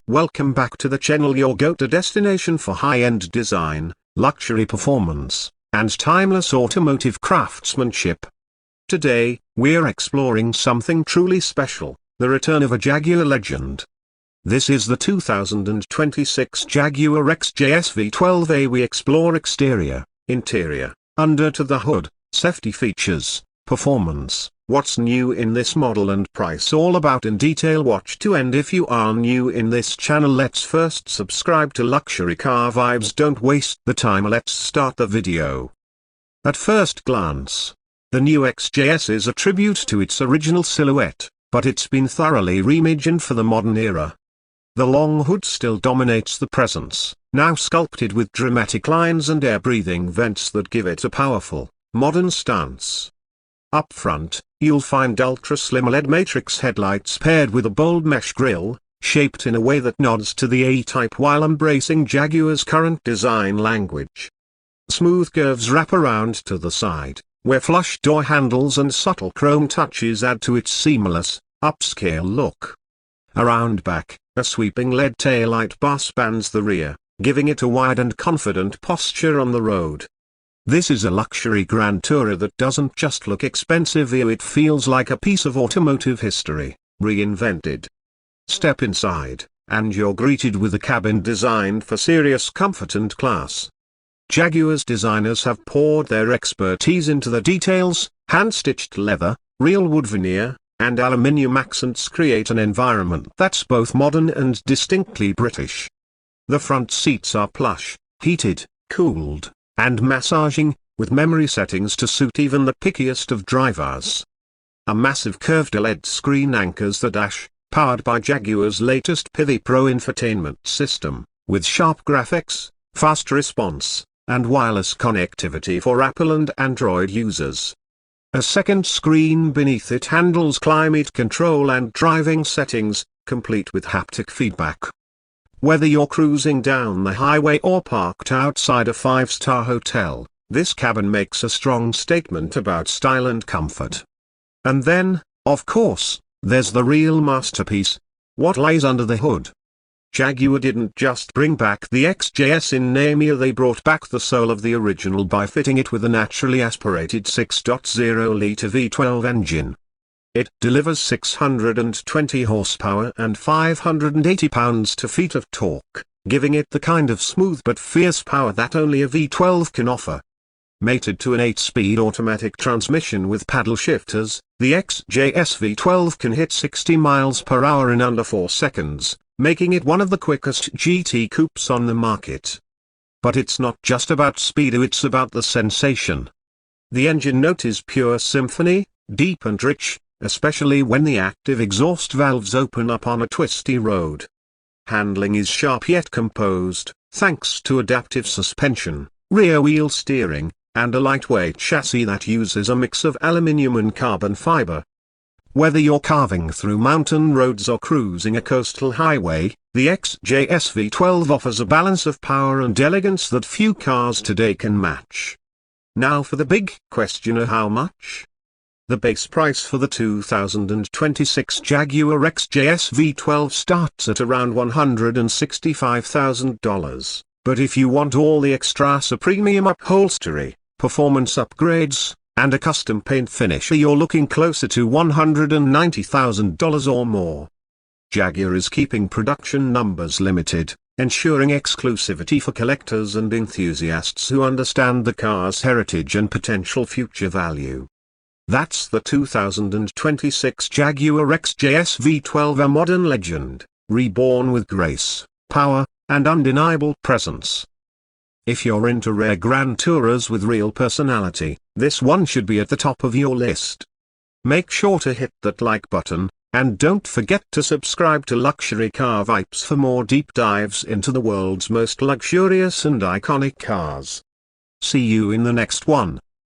Welcome back to the channel, your go-to destination for high-end design, luxury performance, and timeless automotive craftsmanship. Today, we're exploring something truly special, the return of a Jaguar legend. This is the 2026 Jaguar XJS V12. We explore exterior, interior, under to the hood, safety features, performance, what's new in this model and price all about in detail. Watch to end. If you are new in this channel, let's first subscribe to Luxury Car Vibes. Don't waste the time, let's start the video. At first glance, the new XJS is a tribute to its original silhouette, but it's been thoroughly reimagined for the modern era. The long hood still dominates the presence, now sculpted with dramatic lines and air-breathing vents that give it a powerful, modern stance. Up front, you'll find ultra-slim LED matrix headlights paired with a bold mesh grille, shaped in a way that nods to the A-type while embracing Jaguar's current design language. Smooth curves wrap around to the side, where flush door handles and subtle chrome touches add to its seamless, upscale look. Around back, a sweeping LED taillight bar spans the rear, giving it a wide and confident posture on the road. This is a luxury grand tourer that doesn't just look expensive, it feels like a piece of automotive history, reinvented. Step inside, and you're greeted with a cabin designed for serious comfort and class. Jaguar's designers have poured their expertise into the details. Hand-stitched leather, real wood veneer, and aluminium accents create an environment that's both modern and distinctly British. The front seats are plush, heated, cooled, and massaging, with memory settings to suit even the pickiest of drivers. A massive curved LED screen anchors the dash, powered by Jaguar's latest Pivi Pro infotainment system, with sharp graphics, fast response, and wireless connectivity for Apple and Android users. A second screen beneath it handles climate control and driving settings, complete with haptic feedback. Whether you're cruising down the highway or parked outside a five-star hotel, this cabin makes a strong statement about style and comfort. And then, of course, there's the real masterpiece: what lies under the hood. Jaguar didn't just bring back the XJS in name, they brought back the soul of the original by fitting it with a naturally aspirated 6.0-litre V12 engine. It delivers 620 horsepower and 580 pounds-to-feet of torque, giving it the kind of smooth but fierce power that only a V12 can offer. Mated to an 8-speed automatic transmission with paddle shifters, the XJS V12 can hit 60 miles per hour in under 4 seconds, making it one of the quickest GT coupes on the market. But it's not just about speed, it's about the sensation. The engine note is pure symphony, deep and rich, especially when the active exhaust valves open up on a twisty road. Handling is sharp yet composed, thanks to adaptive suspension, rear-wheel steering, and a lightweight chassis that uses a mix of aluminium and carbon fiber. Whether you're carving through mountain roads or cruising a coastal highway, the XJS V12 offers a balance of power and elegance that few cars today can match. Now for the big question: how much? The base price for the 2026 Jaguar XJS V12 starts at around $165,000, but if you want all the extras, a premium upholstery, performance upgrades, and a custom paint finish, you're looking closer to $190,000 or more. Jaguar is keeping production numbers limited, ensuring exclusivity for collectors and enthusiasts who understand the car's heritage and potential future value. That's the 2026 Jaguar XJS V12, a modern legend, reborn with grace, power, and undeniable presence. If you're into rare grand tourers with real personality, this one should be at the top of your list. Make sure to hit that like button, and don't forget to subscribe to Luxury Car Vibes for more deep dives into the world's most luxurious and iconic cars. See you in the next one.